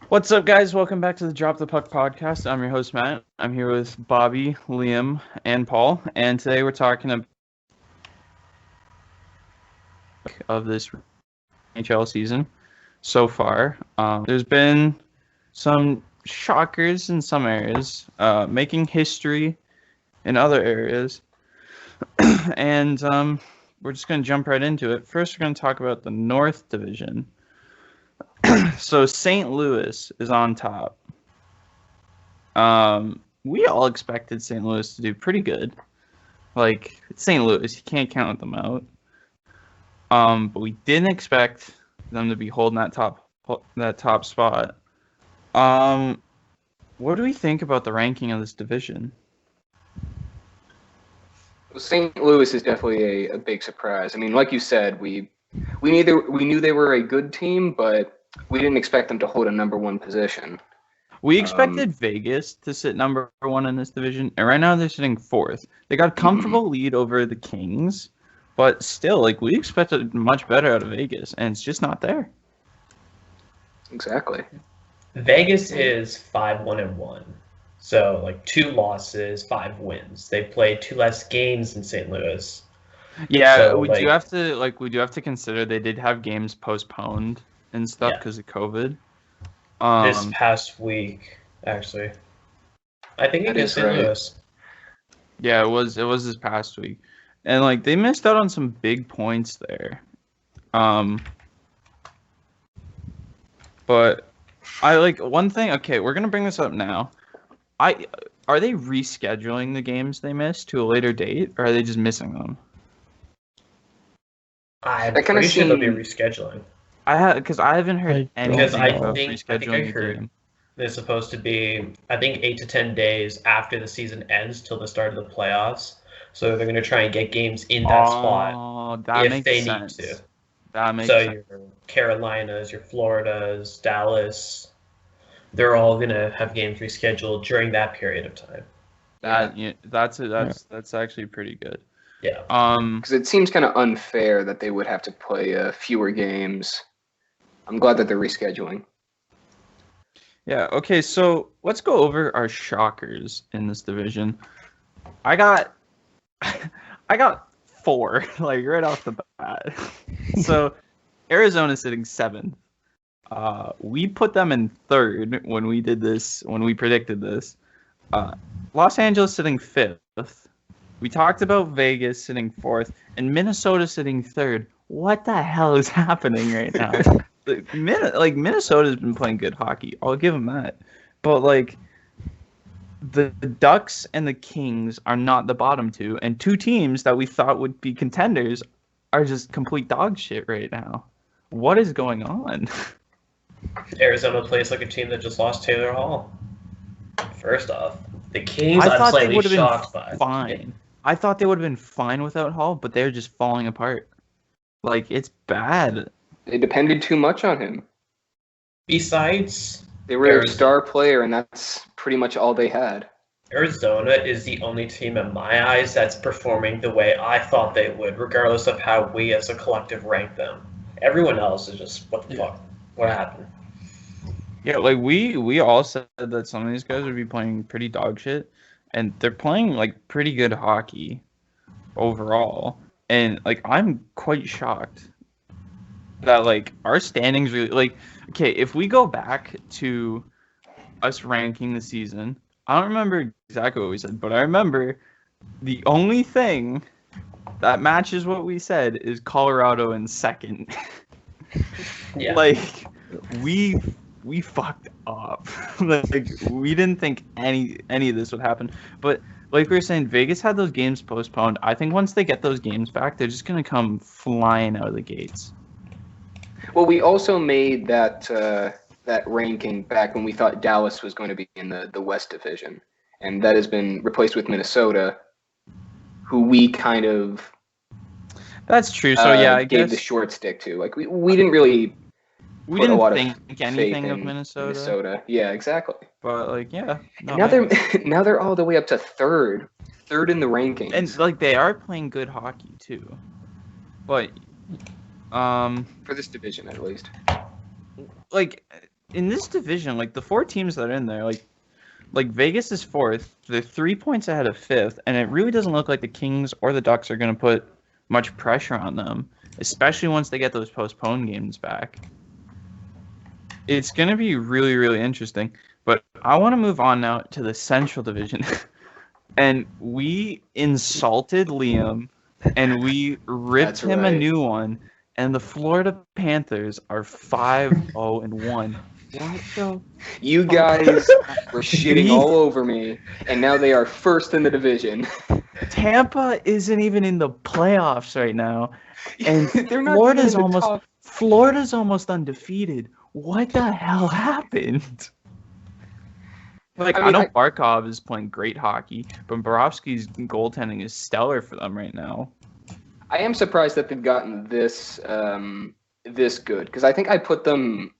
What's up, guys? Welcome back to the Drop the Puck podcast. I'm your host, Matt. I'm here with Bobby, Liam, and Paul. And today we're talking about this NHL season so far. There's been some shockers in some areas, making history in other areas. and we're just going to jump right into it. First, we're going to talk about the North Division. So St. Louis is on top. We all expected St. Louis to do pretty good. Like, it's St. Louis, you can't count them out. But we didn't expect them to be holding that top spot. What do we think about the ranking of this division? St. Louis is definitely a big surprise. I mean, like you said, we knew they were a good team, but we didn't expect them to hold a number one position. We expected Vegas to sit number one in this division, and right now they're sitting fourth. They got a comfortable lead over the Kings, but still, like, we expected much better out of Vegas, and it's just not there. Exactly. Vegas is 5-1-1. So, like, 2 losses, 5 wins. They played 2 less games than St. Louis. Yeah, So, we do have to consider they did have games postponed and stuff because of COVID. This past week, actually. I think it is St. right. Louis. Yeah, it was this past week. And like they missed out on some big points there. But I like one thing, okay, we're gonna bring this up now. Are they rescheduling the games they missed to a later date, or are they just missing them? I'm pretty sure they'll be rescheduling. I haven't heard anything about rescheduling the game. They're supposed to be, I think, 8 to 10 days after the season ends till the start of the playoffs. So they're going to try and get games in that spot if they need to. That makes sense. Your Carolinas, your Floridas, Dallas, they're all going to have games rescheduled during that period of time. That's actually pretty good. Yeah. Because it seems kind of unfair that they would have to play fewer games. I'm glad that they're rescheduling. Yeah, okay, so let's go over our shockers in this division. I got 4, like right off the bat. So Arizona's sitting 7th. We put them in 3rd when we predicted this. Los Angeles sitting 5th. We talked about Vegas sitting 4th and Minnesota sitting 3rd. What the hell is happening right now? Minnesota's been playing good hockey. I'll give them that. But like the Ducks and the Kings are not the bottom 2, and 2 teams that we thought would be contenders are just complete dog shit right now. What is going on? Arizona plays like a team that just lost Taylor Hall. First off, the Kings I'm slightly shocked by. Fine. I thought they would have been fine without Hall, but they're just falling apart. Like, it's bad. They depended too much on him. Besides, they were a star player, and that's pretty much all they had. Arizona is the only team in my eyes that's performing the way I thought they would, regardless of how we as a collective rank them. Everyone else is just, what the fuck? What happened? Yeah, like we all said that some of these guys would be playing pretty dog shit, and they're playing like pretty good hockey overall. And like I'm quite shocked that like our standings really like okay, if we go back to us ranking the season, I don't remember exactly what we said, but I remember the only thing that matches what we said is Colorado in 2nd. Yeah. Like we fucked up. Like we didn't think any of this would happen. But like we were saying, Vegas had those games postponed. I think once they get those games back, they're just gonna come flying out of the gates. Well, we also made that ranking back when we thought Dallas was going to be in the West Division, and that has been replaced with Minnesota, who we kind of that's true. So yeah, I gave guess the short stick to. Like we didn't really. We didn't think anything of Minnesota. Yeah, exactly. But like, yeah. No, now they're all the way up to third in the rankings. And like they are playing good hockey too. But for this division at least. Like in this division, like the 4 teams that are in there, like Vegas is 4th. They're 3 points ahead of 5th, and it really doesn't look like the Kings or the Ducks are going to put much pressure on them, especially once they get those postponed games back. It's going to be really, really interesting. But I want to move on now to the Central Division. And we insulted Liam, and we ripped That's him a right. new one. And the Florida Panthers are 5-0-1. What the? You guys were shitting all over me, and now they are first in the division. Tampa isn't even in the playoffs right now, and They're not Florida's even in the almost top. Florida's almost undefeated. What the hell happened? Like, I mean, know Barkov is playing great hockey, but Borowski's goaltending is stellar for them right now. I am surprised that they've gotten this this good, because I think I put them.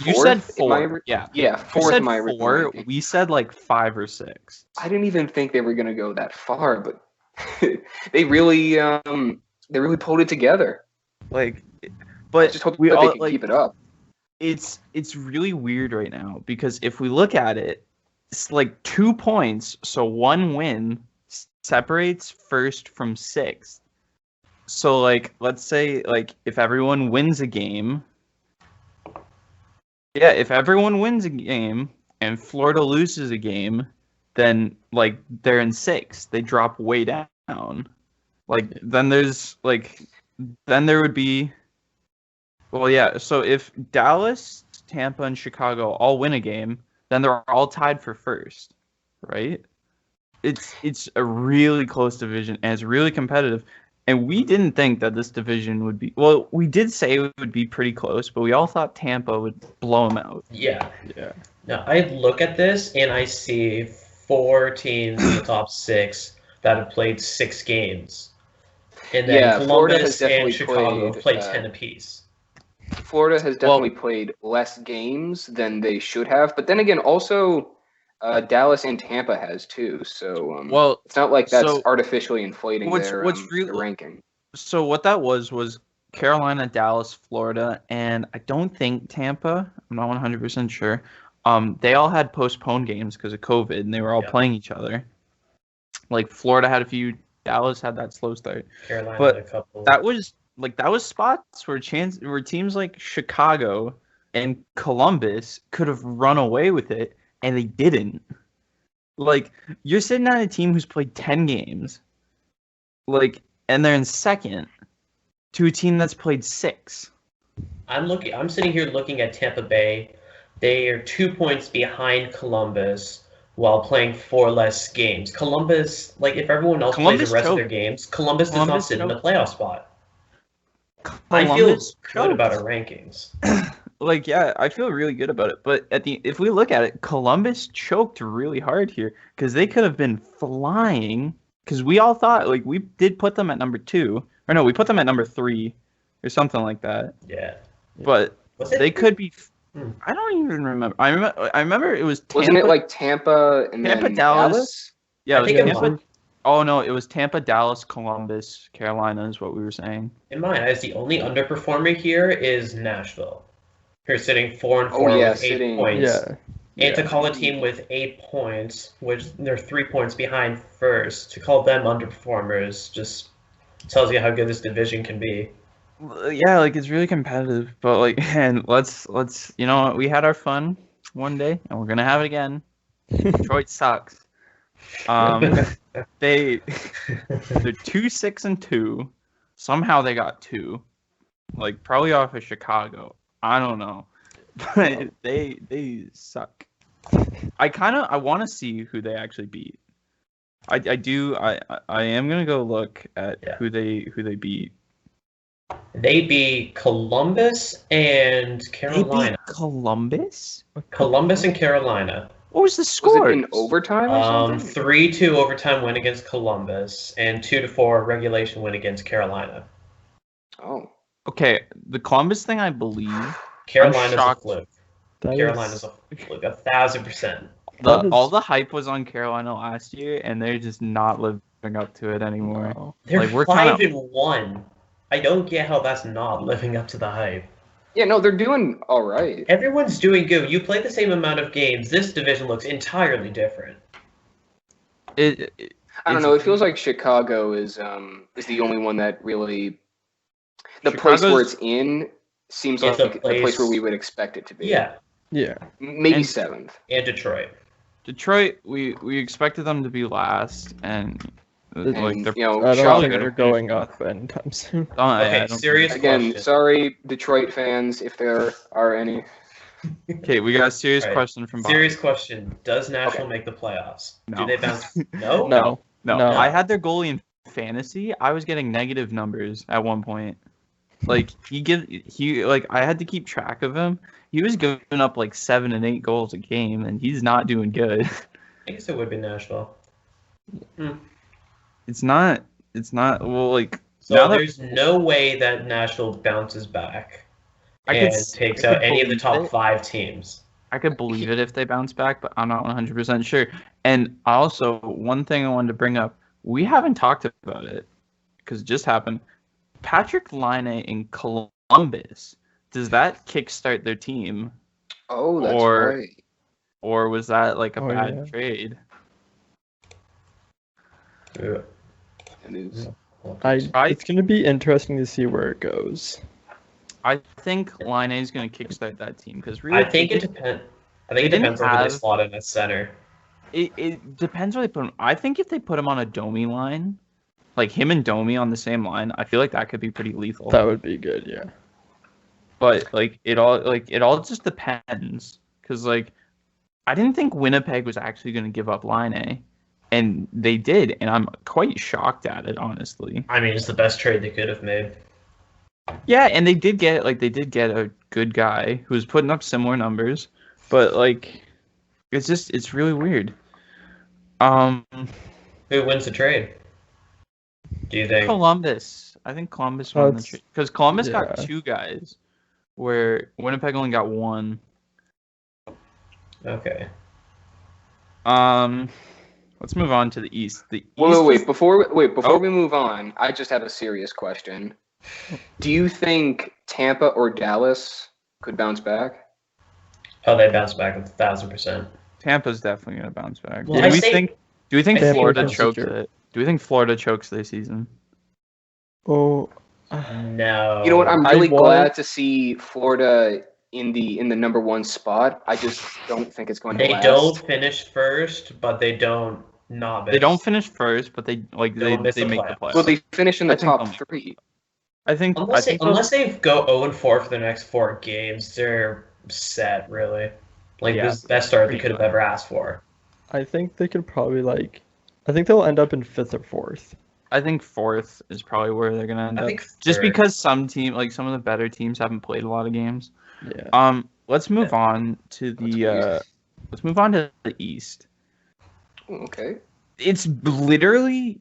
You fourth said in my 4, yeah. Yeah, You fourth said in my original 4. ranking. We said like 5 or 6. I didn't even think they were gonna go that far, but they really pulled it together. Like, I but just hope we that all they can like keep it up. it's really weird right now because if we look at it, it's like 2 points, so 1 win separates 1st from 6th. So like, let's say like if everyone wins a game, if everyone wins a game and Florida loses a game, then like they're in 6th. They drop way down. Like then there would be. Well, yeah. So if Dallas, Tampa, and Chicago all win a game, then they're all tied for 1st, right? It's a really close division and it's really competitive. And we didn't think that this division would be. Well, we did say it would be pretty close, but we all thought Tampa would blow them out. Yeah. Yeah. Now, I look at this and I see 4 teams in the top 6 that have played 6 games. And then Yeah, Florida Columbus has definitely and Chicago played, played 10 apiece. Florida has definitely played less games than they should have, but then again, also Dallas and Tampa has too. So Well, it's not like that's so artificially inflating what's their really ranking. so what that was Carolina, Dallas, Florida, and I don't think Tampa. I'm not 100% sure. They all had postponed games because of COVID, and they were all playing each other. Like Florida had a few, Dallas had that slow start. Carolina But had a couple. that was spots where teams like Chicago and Columbus could have run away with it, and they didn't. Like, you're sitting on a team who's played 10 games, like, and they're in 2nd to a team that's played 6. I'm sitting here looking at Tampa Bay. They are 2 points behind Columbus while playing 4 less games. Columbus, like if everyone else plays the rest of their games, Columbus does not sit in the playoff spot. I feel good about our rankings. Like, yeah, I feel really good about it. But if we look at it, Columbus choked really hard here because they could have been flying. Because we all thought, like, we did put them at number 2, or no, we put them at number 3, or something like that. Yeah. But they could be. I don't even remember. I remember it was Tampa. Wasn't it like Tampa and Tampa, then Dallas? Yeah, it was think Tampa. Oh no, it was Tampa, Dallas, Columbus, Carolina is what we were saying. In my eyes, the only underperformer here is Nashville. Who are sitting 4-4 with 8 points. Yeah. And to call a team with 8 points, which they're 3 points behind first, to call them underperformers just tells you how good this division can be. Yeah, like it's really competitive, but like, and let's you know what, we had our fun one day, and we're gonna have it again. Detroit sucks. They're 2-6-2. Somehow they got 2, like probably off of Chicago. I don't know, but they suck. I want to see who they actually beat. I am gonna go look at who they beat. They beat Columbus and Carolina. They beat Columbus? Columbus and Carolina. What was the score? Was it in overtime or something? 3-2 overtime win against Columbus and 2-4 regulation win against Carolina. Oh. Okay, the Columbus thing, I believe. Carolina's a fluke. Carolina's a fluke, 1,000%. All the hype was on Carolina last year, and they're just not living up to it anymore. No. They're like, we're 5-1. I don't get how that's not living up to the hype. Yeah, no, they're doing all right. Everyone's doing good. You play the same amount of games. This division looks entirely different. I don't know. It feels like Chicago is the only one that really the place where it's in seems like the place where we would expect it to be. Yeah. Yeah. Maybe 7th. And Detroit. Detroit, we expected them to be last, and like they're, I don't think they're going up anytime soon. Okay, serious question. Sorry, Detroit fans, if there are any. Okay, we got a serious question from Bob. Serious question. Does Nashville make the playoffs? No. Do they bounce? No? No. I had their goalie in fantasy. I was getting negative numbers at one point. Like I had to keep track of him. He was giving up like 7 and 8 goals a game, and he's not doing good. I guess it would be Nashville. It's not. Well, like so there's no way that Nashville bounces back and takes out any of the top 5 teams. I could believe it if they bounce back, but I'm not 100% sure. And also, one thing I wanted to bring up, we haven't talked about it because it just happened. Patrick Laine in Columbus, does that kickstart their team? Oh, that's right. Or was that like a bad trade? Yeah. It's going to be interesting to see where it goes. I think Laine is going to kickstart that team because really, I think it depends. I think it depends on who they slot in at center. It depends where they put him. I think if they put him on a Domi line, like him and Domi on the same line, I feel like that could be pretty lethal. That would be good, yeah. But it all just depends because like I didn't think Winnipeg was actually going to give up Laine, and they did, and I'm quite shocked at it, honestly. I mean, it's the best trade they could have made. Yeah, and they did get a good guy who was putting up similar numbers, but like it's really weird. Who wins the trade? Do you think? Columbus. I think Columbus won the trade because Columbus got 2 guys, where Winnipeg only got 1. Okay. Let's move on to the East. Wait. Before we move on, I just have a serious question. Do you think Tampa or Dallas could bounce back? Oh, they bounce back 1,000%. Tampa's definitely gonna bounce back. Well, do we think Florida chokes it? Do we think Florida chokes this season? Oh, no. You know what? I'm really glad to see Florida in the number 1 spot. I just don't think it's going to last. They don't finish first, but they don't not miss. They don't finish first, but they make the playoffs. Well, they finish in the top 3. I think unless they go 0-4 for the next 4 games, they're set, really. Like, this is the best start they could have ever asked for. I think they could probably, I think they'll end up in 5th or 4th. I think 4th is probably where they're going to end up. Think just because some of the better teams haven't played a lot of games. Yeah. Let's move on to the East. Okay. It's literally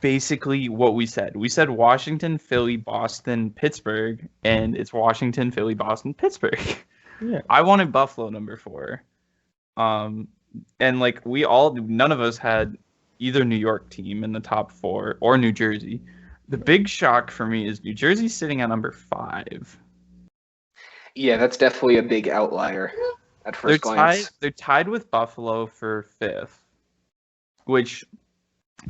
basically what we said. We said Washington, Philly, Boston, Pittsburgh, and it's Washington, Philly, Boston, Pittsburgh. Yeah. I wanted Buffalo number 4. And none of us had either New York team in the top 4 or New Jersey. The big shock for me is New Jersey sitting at number 5. Yeah, that's definitely a big outlier at first glance. They're tied with Buffalo for 5th, which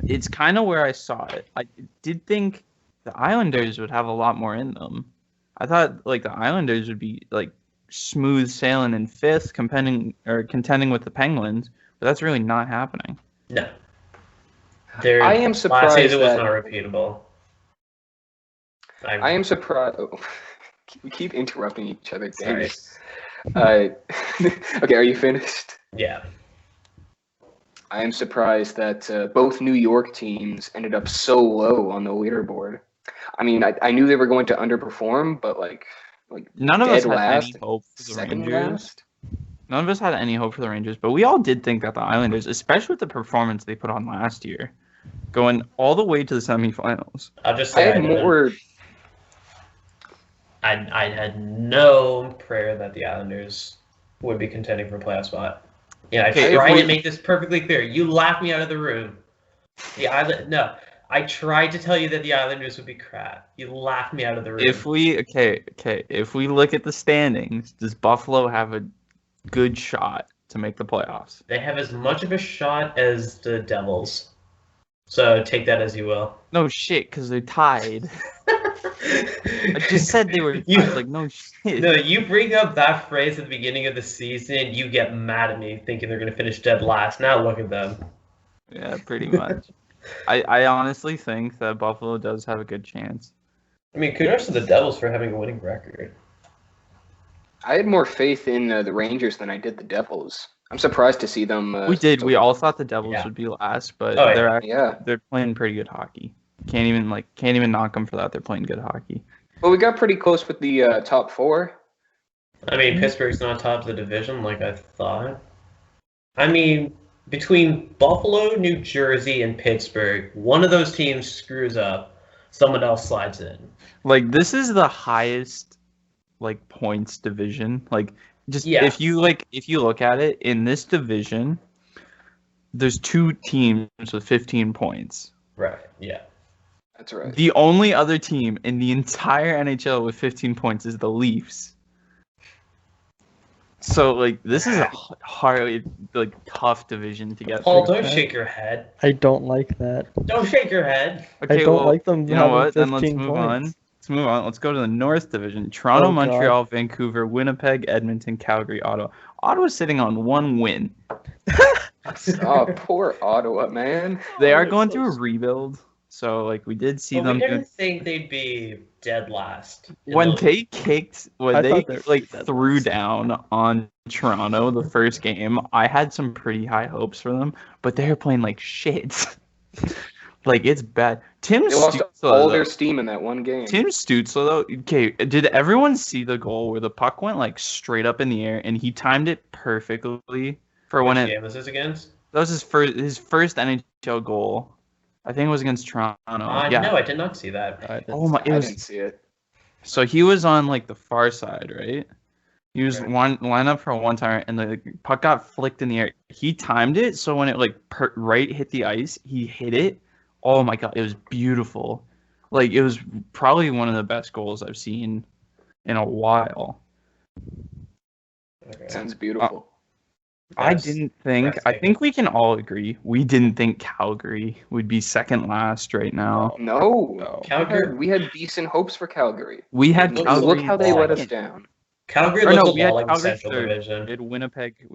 it's kind of where I saw it. I did think the Islanders would have a lot more in them. I thought the Islanders would be smooth sailing in 5th, contending with the Penguins, but that's really not happening. No. I am surprised it was not repeatable. I am surprised. Oh, we keep interrupting each other. Sorry. Okay, are you finished? Yeah. I am surprised that both New York teams ended up so low on the leaderboard. I mean, I knew they were going to underperform, but none of us had any hope for the second Rangers. last. None of us had any hope for the Rangers, but we all did think that the Islanders, especially with the performance they put on last year, going all the way to the semifinals. I'll just say I had no prayer that the Islanders would be contending for a playoff spot. Yeah, I tried to make this perfectly clear. You laughed me out of the room. I tried to tell you that the Islanders would be crap. You laughed me out of the room. If we look at the standings, does Buffalo have a good shot to make the playoffs? They have as much of a shot as the Devils. So take that as you will. No shit, because they're tied. I just said they were tied. Like, no shit. No, you bring up that phrase at the beginning of the season, you get mad at me thinking they're going to finish dead last. Now look at them. Yeah, pretty much. I honestly think that Buffalo does have a good chance. I mean, kudos to the Devils for having a winning record. I had more faith in the Rangers than I did the Devils. I'm surprised to see them. We did. We all thought the Devils would be last, but they're playing pretty good hockey. Can't even knock them for that. They're playing good hockey. Well, we got pretty close with the top four. I mean, Pittsburgh's not top of the division like I thought. I mean, between Buffalo, New Jersey, and Pittsburgh, one of those teams screws up, someone else slides in. Like, this is the highest like points division. Like, just if you look at it in this division, there's 2 teams with 15 points. Right. Yeah. That's right. The only other team in the entire NHL with 15 points is the Leafs. So, like, this is a hard, like, tough division to get Paul, through. don't shake your head. I don't like that. Don't shake your head. Okay, I don't like them. You know what? Then let's 15 move points. on. Let's move on. Let's go to the North Division. Toronto, Oh, God. Montreal, Vancouver, Winnipeg, Edmonton, Calgary, Ottawa. Ottawa's sitting on 1 win. Oh, poor Ottawa, man. They are going through a rebuild. So, like, we did see But them. we didn't think they'd be dead last. When they thought threw down on Toronto the first game, I had some pretty high hopes for them, but they're playing like shit. Like, it's bad. They lost all their steam in that one game. Tim Stützle, though, okay, did everyone see the goal where the puck went like straight up in the air and he timed it perfectly for when Which game was this against? That was his first NHL goal. I think it was against Toronto. No, I did not see that. I didn't see it. So he was on like the far side, right? He was line up for a one-timer, and the puck got flicked in the air. He timed it so when it like right hit the ice, he hit it. Oh my god, it was beautiful. Like, it was probably one of the best goals I've seen in a while. Okay. Sounds beautiful. I think we can all agree, we didn't think Calgary would be second last right now. No. Calgary. We had decent hopes for Calgary. We had Calgary. Look how they let us down. Calgary looked a lot like the Central Division. We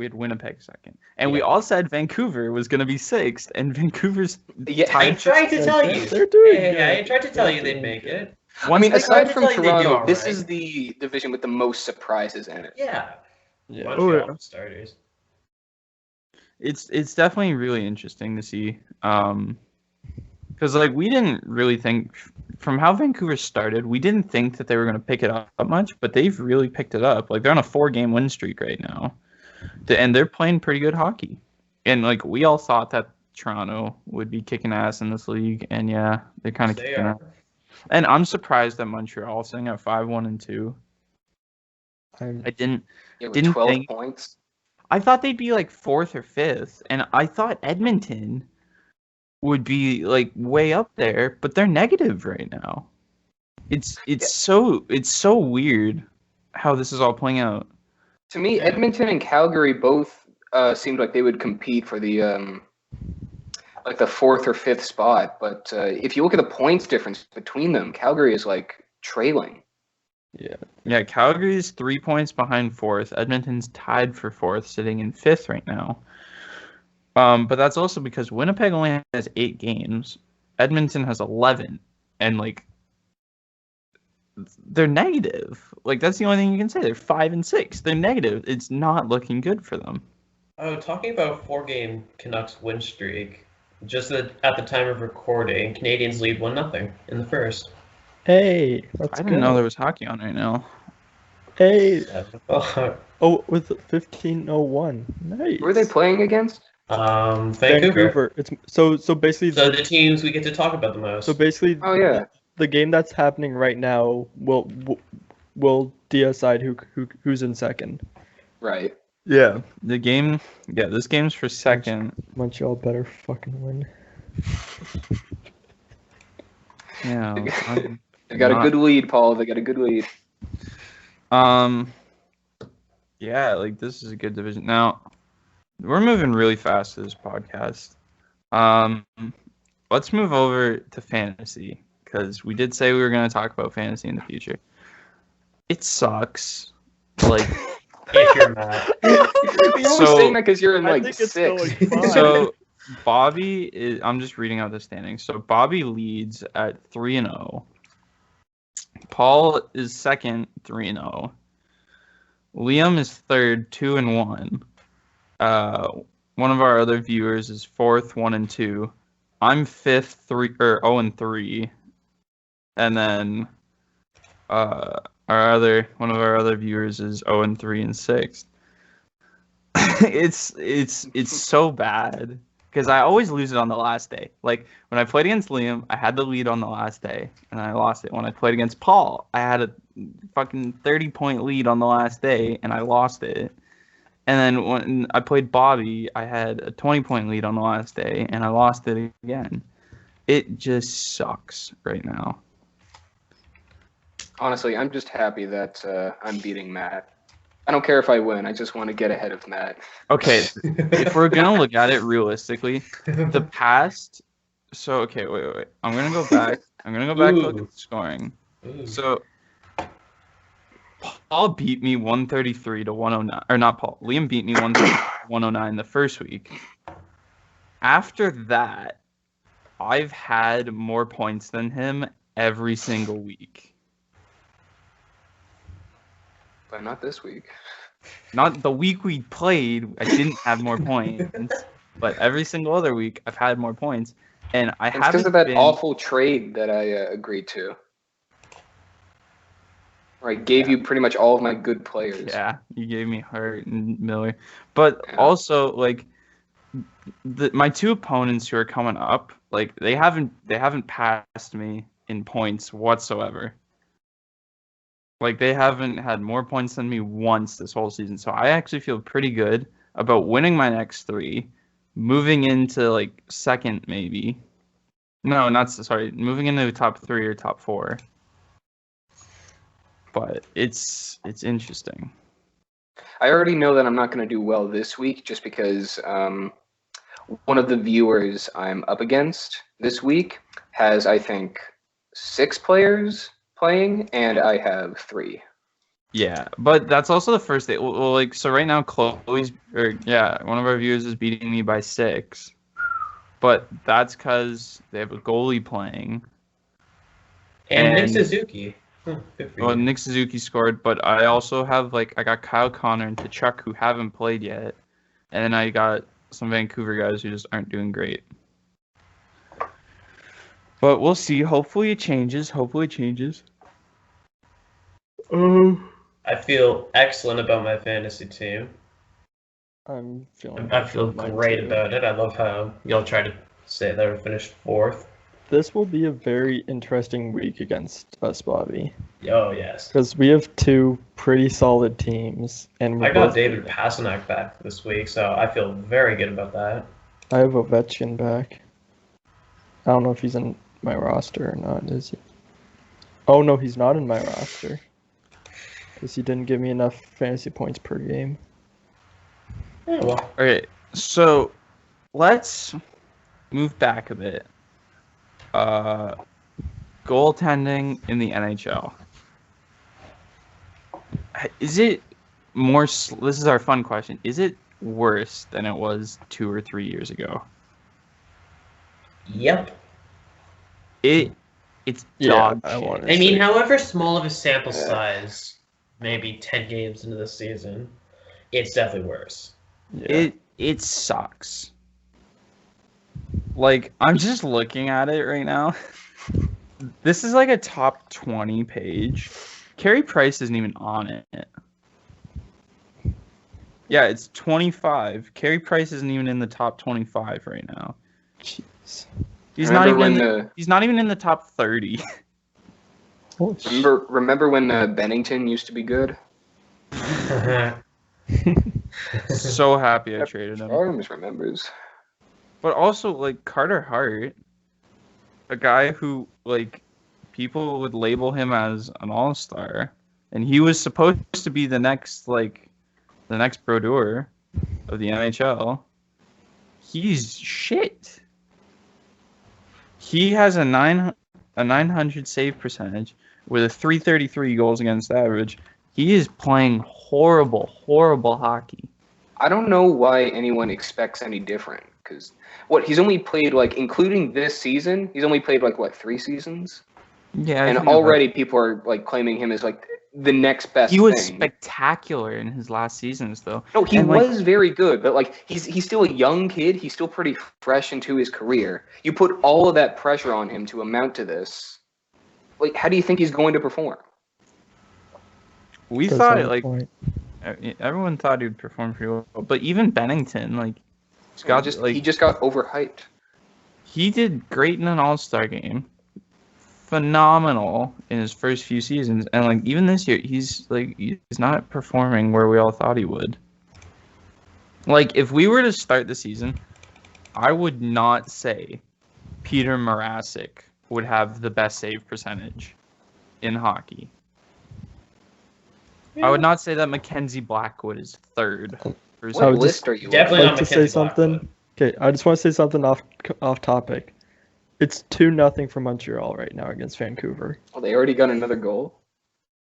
had Winnipeg second. And we all said Vancouver was going to be sixth, and Vancouver's I tried to tell you. They're doing good. I tried to tell you they'd make it. I mean, aside to from tell you they do Toronto, all this right. is the division with the most surprises in it. Yeah. Yeah. Montreal for starters. It's definitely really interesting to see. Because, like, we didn't really think, from how Vancouver started, we didn't think that they were going to pick it up much, but they've really picked it up. Like, they're on a 4-game win streak right now. And they're playing pretty good hockey. And, like, we all thought that Toronto would be kicking ass in this league, and yeah, they're kind of kicking ass. And I'm surprised that Montreal sitting at 5-1-2. I didn't With 12 think points. I thought they'd be like 4th or 5th, and I thought Edmonton would be like way up there, but they're negative right now. It's so weird how this is all playing out. To me, Edmonton and Calgary both seemed like they would compete for the like the 4th or 5th spot. But if you look at the points difference between them, Calgary is like trailing. Yeah, Calgary's 3 points behind 4th. Edmonton's tied for 4th, sitting in 5th right now. But that's also because Winnipeg only has 8 games. Edmonton has 11. And, like, they're negative. Like, that's the only thing you can say. They're 5-6. They're negative. It's not looking good for them. Oh, talking about 4-game Canucks win streak, just at the time of recording, Canadians lead 1-0 in the first. Hey, I didn't know there was hockey on right now. Hey. Oh, with 15:01. Nice. Who are they playing against? Vancouver. It's so basically. So the teams we get to talk about the most. So basically. Oh yeah. The game that's happening right now will decide who's in second. Right. Yeah. This game's for second. Montreal better fucking win. Yeah. They got a good lead, Paul. They got a good lead. Yeah, like this is a good division. Now, we're moving really fast to this podcast. Let's move over to fantasy because we did say we were going to talk about fantasy in the future. It sucks. Like, if you're mad. You're only saying that because you're in like 6. So Bobby is. I'm just reading out the standings. So Bobby leads at 3-0. Paul is second, 3-0. Liam is third, 2-1. One of our other viewers is fourth, 1-2. I'm fifth, 0-3. And then one of our other viewers is 0-3 and sixth. It's so bad because I always lose it on the last day. Like when I played against Liam, I had the lead on the last day and I lost it. When I played against Paul, I had a fucking 30-point lead on the last day and I lost it. And then when I played Bobby, I had a 20-point lead on the last day and I lost it again. It just sucks right now. Honestly, I'm just happy that I'm beating Matt. I don't care if I win. I just want to get ahead of Matt. Okay, if we're gonna look at it realistically, the past. So okay, wait. I'm gonna go back. Look at the scoring. Ooh. So Paul beat me 133 to 109, or not Paul. Liam beat me 109 the first week. After that, I've had more points than him every single week. But not this week. Not the week we played, I didn't have more points. But every single other week, I've had more points. And I haven't. It's because of that awful trade that I agreed to. Where I gave you pretty much all of my good players. Yeah, you gave me Hart and Miller. But also, like, my two opponents who are coming up, like, they haven't passed me in points whatsoever. Like, they haven't had more points than me once this whole season. So I actually feel pretty good about winning my next 3, moving into, like, second maybe. No, moving into the top 3 or top 4. But it's interesting. I already know that I'm not going to do well this week just because one of the viewers I'm up against this week has, I think, 6 players playing, and I have 3. Yeah, but that's also the first day. Well, like, so right now, one of our viewers is beating me by 6. But that's because they have a goalie playing. And Nick Suzuki. Well, Nick Suzuki scored, but I also have, like, I got Kyle Connor and Tkachuk who haven't played yet. And then I got some Vancouver guys who just aren't doing great. But we'll see. Hopefully it changes. I feel excellent about my fantasy team. I feel great about it. I love how y'all try to say that we finished 4th. This will be a very interesting week against us, Bobby. Oh, yes. Because we have 2 pretty solid teams. And I got David Pastrnak back this week, so I feel very good about that. I have Ovechkin back. I don't know if he's in my roster or not, is he? Oh, no, he's not in my roster. Because he didn't give me enough fantasy points per game. Yeah, well. Okay, so let's move back a bit. Goaltending in the NHL. Is it more? This is our fun question. Is it worse than it was 2 or 3 years ago? Yep. It's dog shit. I mean, however small of a sample size, maybe 10 games into the season, it's definitely worse. Yeah. It sucks. Like, I'm just looking at it right now. This is like a top 20 page. Carey Price isn't even on it. Yeah, it's 25. Carey Price isn't even in the top 25 right now. Jeez. He's not even in the top 30. Remember when Bennington used to be good? So happy I traded him. Arms remembers. But also, like, Carter Hart, a guy who, like, people would label him as an all-star, and he was supposed to be the next Brodeur of the NHL. He's shit. He has a 900 save percentage with a 333 goals against average. He is playing horrible hockey. I don't know why anyone expects any different. Because he's only played, like, including this season, he's only played, like, 3 seasons? Yeah. And already people are, like, claiming him as, like, the next best thing. He was spectacular in his last seasons, though. No, he was very good, but, like, he's still a young kid. He's still pretty fresh into his career. You put all of that pressure on him to amount to this. Like, how do you think he's going to perform? We thought it, like, everyone thought he would perform pretty well, but even Bennington, like, he just got overhyped. He did great in an All-Star game, phenomenal in his first few seasons, and like even this year, he's not performing where we all thought he would. Like, if we were to start the season, I would not say Peter Mrazek would have the best save percentage in hockey. I would not say that Mackenzie Blackwood is third. What list are you definitely like to say something? Okay, I just want to say something off topic. It's 2-0 for Montreal right now against Vancouver. Oh, they already got another goal?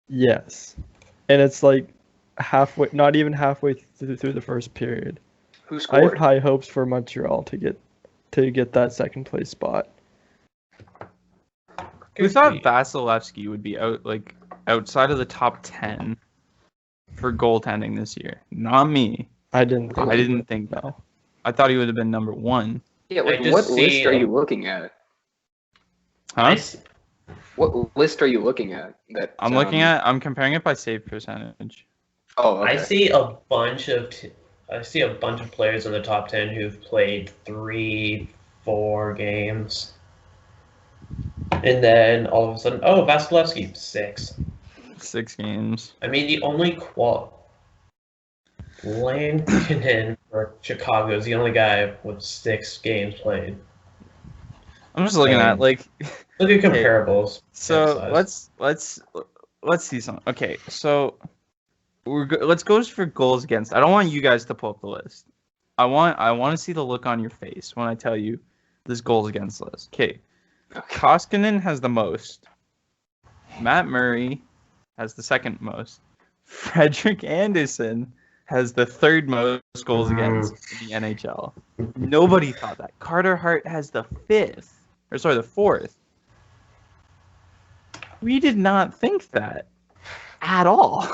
Yes. And it's like not even halfway through the first period. Who scored? I have high hopes for Montreal to get that second place spot. We thought Vasilevsky would be outside of the top 10 for goaltending this year. Not me. I didn't think that. I thought he would have been number 1. Yeah, what list are you looking at? Huh? What list are you looking at? I'm comparing it by save percentage. Oh, okay. I see a bunch of players in the top 10 who've played 3-4 games. And then all of a sudden, Vasilevsky, 6. 6 games. I mean, the only Lankinen for Chicago is the only guy with 6 games played. I'm just looking at look at comparables. So let's see something. Okay, so let's go for goals against. I don't want you guys to pull up the list. I want to see the look on your face when I tell you this goals against list. Okay. Koskinen has the most. Matt Murray has the second most. Frederik Andersen has the third most goals against in the NHL. Nobody thought that. Carter Hart has the fourth. We did not think that at all.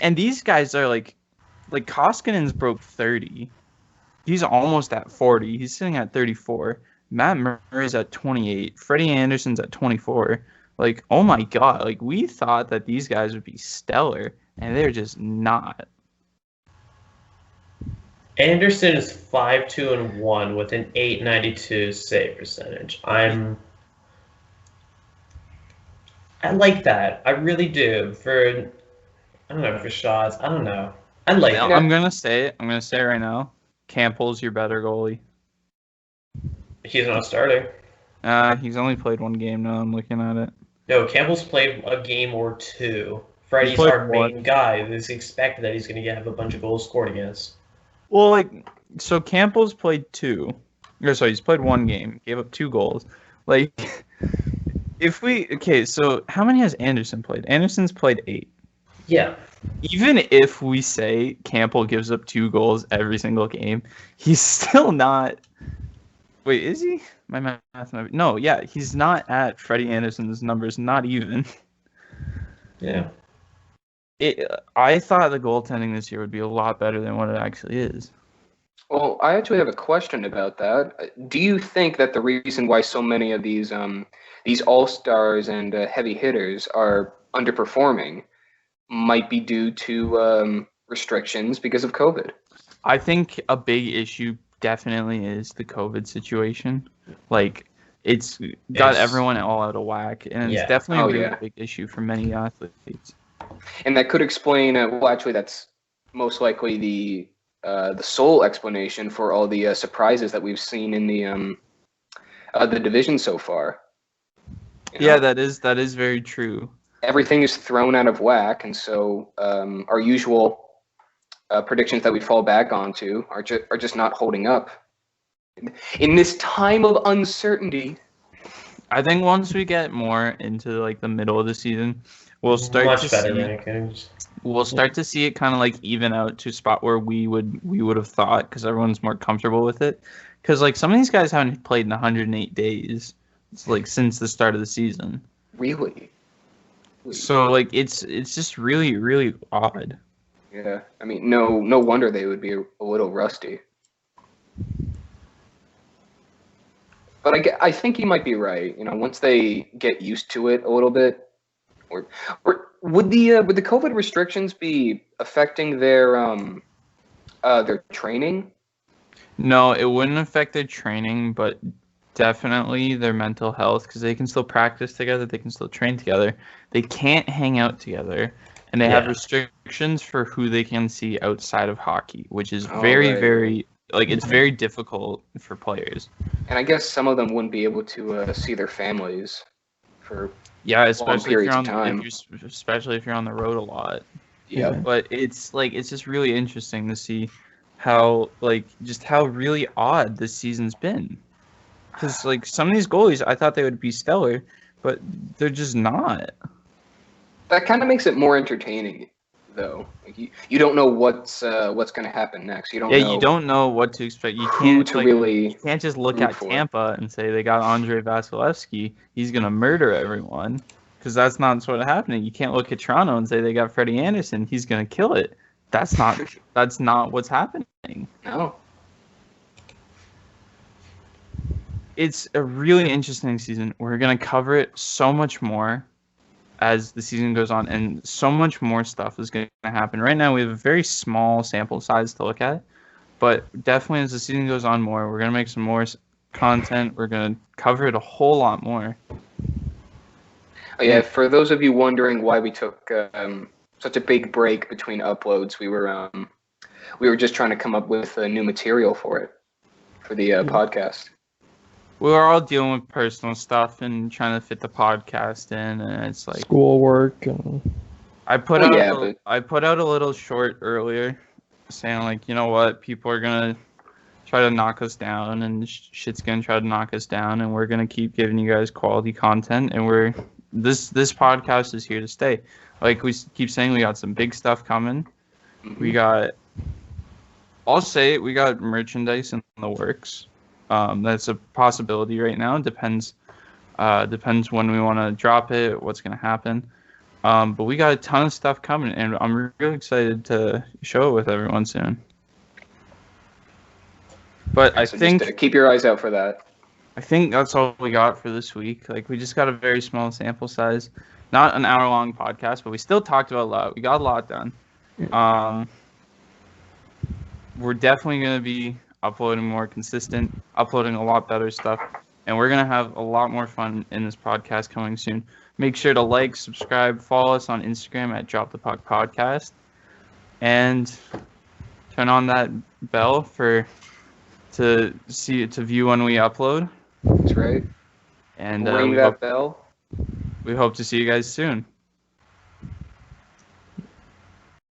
And these guys are like Koskinen's broke 30. He's almost at 40. He's sitting at 34. Matt Murray's at 28. Freddie Andersen's at 24. Oh my God. We thought that these guys would be stellar, and they're just not. Andersen is 5-2-1 with an .892 save percentage. I like that. I really do. For shots. I don't know. I like it. I'm gonna say it right now. Campbell's your better goalie. He's not starting. He's only played 1 game now. I'm looking at it. No, Campbell's played a game or 2. Freddie's our main guy. It's expected that he's going to have a bunch of goals scored against. Well, so Campbell's played 2. He's played 1 game. Gave up 2 goals. So how many has Andersen played? Andersen's played 8. Yeah. Even if we say Campbell gives up 2 goals every single game, he's still not. Wait, is he? My math. No, yeah, he's not at Freddie Andersen's numbers, not even. Yeah. I thought the goaltending this year would be a lot better than what it actually is. Well, I actually have a question about that. Do you think that the reason why so many of these all-stars and heavy hitters are underperforming might be due to restrictions because of COVID? I think a big issue definitely is the COVID situation. It's got everyone all out of whack, and it's definitely a really big issue for many athletes. And that could explain. Actually, that's most likely the sole explanation for all the surprises that we've seen in the division so far. Yeah, that is very true. Everything is thrown out of whack, and so our usual predictions that we fall back onto are just not holding up. In this time of uncertainty, I think once we get more into like the middle of the season, we'll start to see rankings. We'll start to see it kind of like even out to a spot where we would have thought, because everyone's more comfortable with it. Because like some of these guys haven't played in 108 days. It's like since the start of the season. Really? So like it's just really, really odd. Yeah, I mean, no wonder they would be a little rusty. But I think you might be right. Once they get used to it a little bit, or would the COVID restrictions be affecting their training? No, it wouldn't affect their training, but definitely their mental health, because they can still practice together, they can still train together. They can't hang out together, and they have restrictions for who they can see outside of hockey, which is very like it's very difficult for players. And I guess some of them wouldn't be able to see their families for especially long periods of time. Especially if you're on the road a lot. Yeah, but it's just really interesting to see how how really odd this season's been. Because like some of these goalies, I thought they would be stellar, but they're just not. That kind of makes it more entertaining, though. Like you don't know what's going to happen next. You don't. Yeah, you don't know what to expect. You can't you can't just look at Tampa and say they got Andrei Vasilevsky. He's gonna murder everyone, because that's not what's happening. You can't look at Toronto and say they got Freddie Anderson. He's gonna kill it. That's not what's happening. No. It's a really interesting season. We're going to cover it so much more as the season goes on, and so much more stuff is going to happen. Right now, we have a very small sample size to look at, but definitely as the season goes on more, we're going to make some more content. We're going to cover it a whole lot more. Oh, yeah, for those of you wondering why we took such a big break between uploads, we were just trying to come up with new material for the podcast. We were all dealing with personal stuff and trying to fit the podcast in, and it's like schoolwork. And I put out a little short earlier, saying like, you know what, people are gonna try to knock us down, and shit's gonna try to knock us down, and we're gonna keep giving you guys quality content, and this podcast is here to stay. Like we keep saying, we got some big stuff coming. Mm-hmm. I'll say it, we got merchandise in the works. That's a possibility right now. Depends when we want to drop it, what's going to happen. But we got a ton of stuff coming, and I'm really excited to show it with everyone soon. But I think just keep your eyes out for that. I think that's all we got for this week. Like, we just got a very small sample size, not an hour-long podcast, but we still talked about a lot. We got a lot done. We're definitely going to be uploading more consistent, uploading a lot better stuff, and we're going to have a lot more fun in this podcast coming soon. Make sure to like, subscribe, follow us on Instagram at Drop the Puck Podcast, and turn on that bell to view when we upload. That's right. And ring that bell. We hope to see you guys soon.